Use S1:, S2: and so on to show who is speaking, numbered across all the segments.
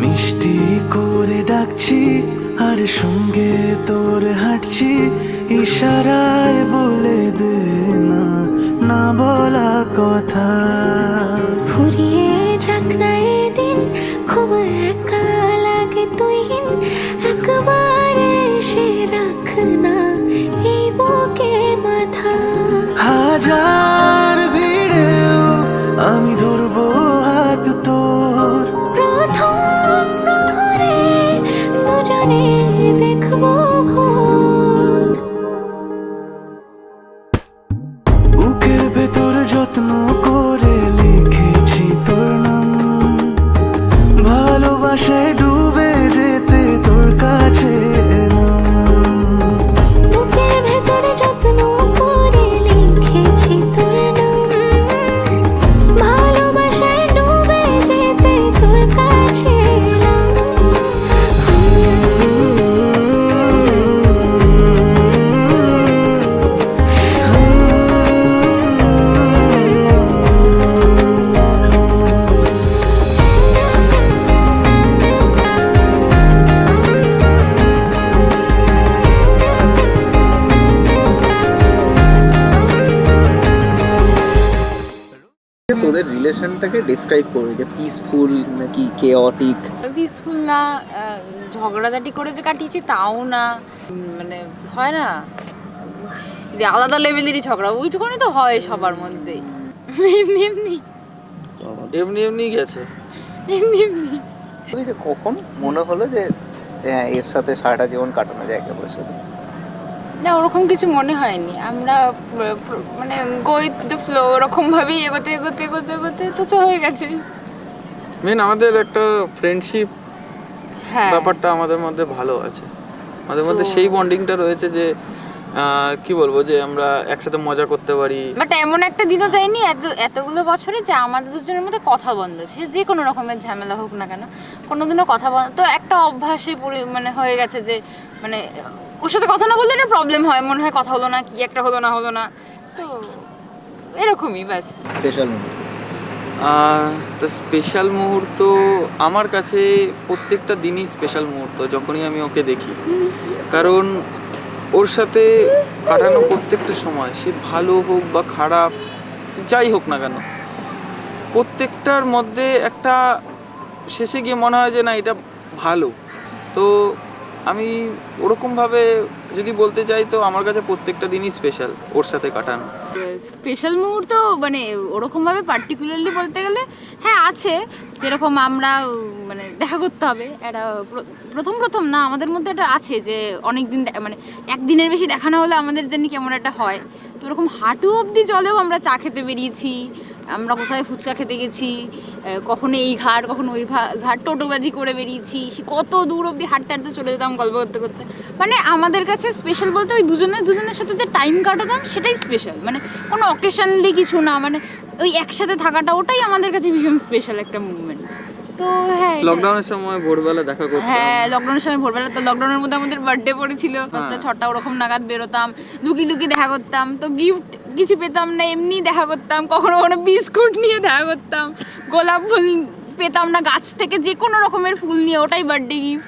S1: মিষ্টি করে ডাকছি আর সঙ্গে তোর হাঁটছি, ইশারায় বলে দে না না বলা কথা।
S2: ফুরিয়ে যাক না এদিন, খুব একা লাগে তুই একবার এসে রাখ না এই বুকে মাথা।
S1: হাজার ভিড়েও আমি ধরবো হাত তোর,
S2: প্রথম প্রহরে দুজনে দেখবো ভোর।
S1: বুকের ভেতর যত্ন করে লিখেছি তোর নাম, ভালোবাসায় ডুবে যেতে তোর কাছে এলাম।
S2: বুকের ভেতরে যত্ন করে লিখেছি তোর নাম, ভালোবাসায় ডুবে যেতে তোর কাছে এলাম।
S3: তোদের রিলেশনটাকে ডিসক্রাইব করবে যে পিসফুল নাকি কেওটিক?
S4: পিসফুল না, ঝগড়াঝাটি করে যে কাটিয়েছি তাও না, মানে হয় না যে আলাদা লেভেলেরই ঝগড়া, ওইটুকুনি তো হয় সবার মধ্যেই। এমনি এমনি
S3: এমনি এমনি গেছে।
S4: এমনি এমনি
S3: তুই যে কখন মনে হলো যে হ্যাঁ এর সাথে সারাটা জীবন কাটানো যায় একে বসে?
S4: না, ওরকম কিছু মনে হয়নি। আমরা মানে গো উইথ দ্য ফ্লো ওরকম ভাবেই এগোতে এগোতে এগোতে এগোতে তো হয়ে গেছে।
S5: মেন আমাদের একটা ফ্রেন্ডশিপ
S4: হ্যাঁ,
S5: ব্যাপারটা আমাদের মধ্যে ভালো আছে, আমাদের মধ্যে সেই বন্ডিংটা রয়েছে যে কি বলবো, যে আমরা একসাথে মজা করতে পারি।
S4: বাট এমন একটা দিনও যায়নি এতগুলো বছরে যে আমাদের দুজনের মধ্যে কথা বন্ধ, সে যে কোনো রকমের ঝামেলা হোক না কেন কোনোদিনও কথা বন্ধ। তো একটা অভ্যাসে মানে হয়ে গেছে যে মানে ওর সাথে কথা না বললে একটা প্রবলেম হয়, মনে হয় কথা হলো না, কি একটা হলো না, তো এরকমই ব্যাস।
S3: স্পেশাল
S5: তো স্পেশাল মুহূর্ত আমার কাছে প্রত্যেকটা দিনই স্পেশাল মুহূর্ত যখনই আমি ওকে দেখি, কারণ ওর সাথে কাটানো প্রত্যেকটা সময়, সে ভালো হোক বা খারাপ যাই হোক না কেন, প্রত্যেকটার মধ্যে একটা শেষে গিয়ে মনে হয় যে না এটা ভালো। তো আমি ওরকমভাবে যদি বলতে চাই তো আমার কাছে প্রত্যেকটা দিনই স্পেশাল ওর সাথে কাটানো।
S4: স্পেশাল মুহূর্ত মানে ওরকমভাবে পার্টিকুলারলি বলতে গেলে হ্যাঁ আছে, যেরকম আমরা মানে দেখা করতে হবে একটা প্রথম না, আমাদের মধ্যে একটা আছে যে অনেক দিন মানে একদিনের বেশি দেখা না হলে আমাদের জানি কেমন একটা হয়। তো ওরকম হাঁটু অবধি জলেও আমরা চা খেতে বেরিয়েছি, আমরা কোথায় ফুচকা খেতে গেছি, কখনো এই ঘাট কখনো ওই ঘাট, টোটোবাজি করে বেরিয়েছি, সে কত দূর অবধি হাঁটতে হাঁটতে চলে যেতাম গল্প করতে করতে। মানে আমাদের কাছে স্পেশাল বলতে ওই দুজনের সাথে যে টাইম কাটাতাম সেটাই স্পেশাল, মানে কোনো অকেশনালি কিছু না, মানে ওই একসাথে থাকাটা ওটাই আমাদের কাছে ভীষণ স্পেশাল একটা মুভমেন্ট। তো হ্যাঁ,
S5: লকডাউনের সময় ভোরবেলা দেখা করতাম।
S4: হ্যাঁ লকডাউনের সময় ভোরবেলা, তো লকডাউনের মধ্যে আমাদের বার্থডে পড়েছিল, 5টা-6টা ওরকম নাগাদ বেরোতাম, লুকি দেখা করতাম, তো গিফট কিছু পেতাম না, এমনি দেখা করতাম, কখনো কখনো বিস্কুট নিয়ে দেখা করতাম, গোলাপ ফুল পেতাম না গাছ থেকে, যে কোনো রকমের ফুল নিয়ে, ওটাই বার্থডে গিফট।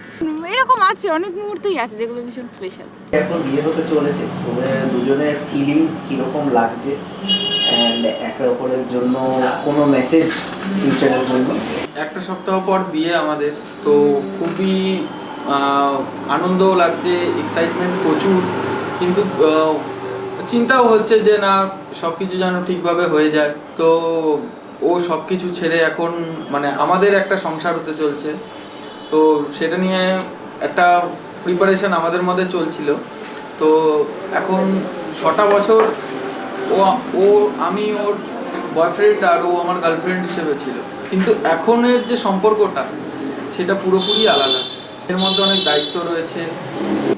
S4: এরকম আছে অনেক মুহূর্তই আছে যেগুলো ভীষণ স্পেশাল।
S6: এখন বিয়ে হতে চলেছে, তোমাদের দুজনের ফিলিংস কিরকম লাগছে এন্ড একে অপরের জন্য কোনো মেসেজ ফিউচারের জন্য?
S5: একটা সপ্তাহ পর বিয়ে আমাদের, তো খুবই আনন্দও লাগছে, এক্সাইটমেন্ট প্রচুর, কিন্তু চিন্তাও হচ্ছে যে না সব কিছু যেন ঠিকভাবে হয়ে যায়। তো ও সব কিছু ছেড়ে এখন মানে আমাদের একটা সংসার হতে চলছে, তো সেটা নিয়ে একটা প্রিপারেশন আমাদের মধ্যে চলছিল। তো এখন 6টা বছর ও আমি ওর বয়ফ্রেন্ড আর ও আমার গার্লফ্রেন্ড হিসেবে ছিল, কিন্তু এখনের যে সম্পর্কটা সেটা পুরোপুরি আলাদা। এর মধ্যে অনেক দায়িত্ব রয়েছে,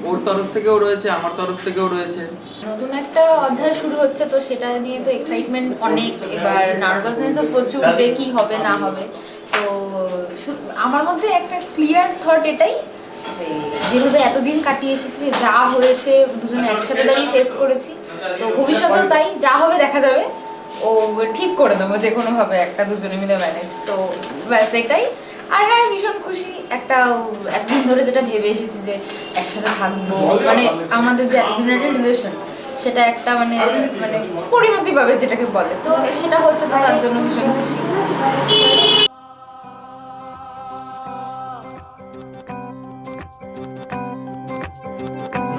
S5: ওর তরফ থেকেও রয়েছে, আমার তরফ থেকেও রয়েছে।
S4: নতুন একটা অধ্যায় শুরু হচ্ছে, তো সেটা নিয়ে তো এক্সাইটমেন্ট অনেক, এবার নার্ভাসনেসও প্রচুর যে কি হবে না হবে। তো আমার মধ্যে একটা ক্লিয়ার থট এটাই যে যেভাবে এতদিন কাটিয়ে এসেছি, যা হয়েছে দুজনে একসাথে দাঁড়িয়ে ফেস করেছি, তো ভবিষ্যতেও তাই, যা হবে দেখা যাবে, ও ঠিক করে দেবো যে কোনোভাবে একটা দুজনে মিলে ম্যানেজ, তো ব্যাস এটাই। আর হ্যাঁ, ভীষণ খুশি, একটা এতদিন ধরে যেটা ভেবে এসেছি যে একসাথে থাকবো, মানে আমাদের যে এতদিনের একটা রিলেশন, সেটা একটা মানে মানে পরিণতি পাবে যেটাকে বলে, তো সেটা হচ্ছে, তো তার জন্য ভীষণ খুশি।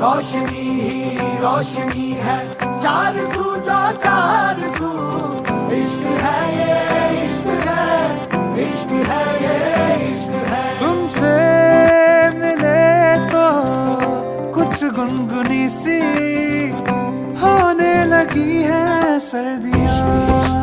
S1: रोशनी ही रोशनी है, चार सू जो चार सू, इश्क है ये इश्क है, इश्क है ये इश्क है। तुमसे मिले तो कुछ गुनगुनी सी होने लगी है सर्दियाँ।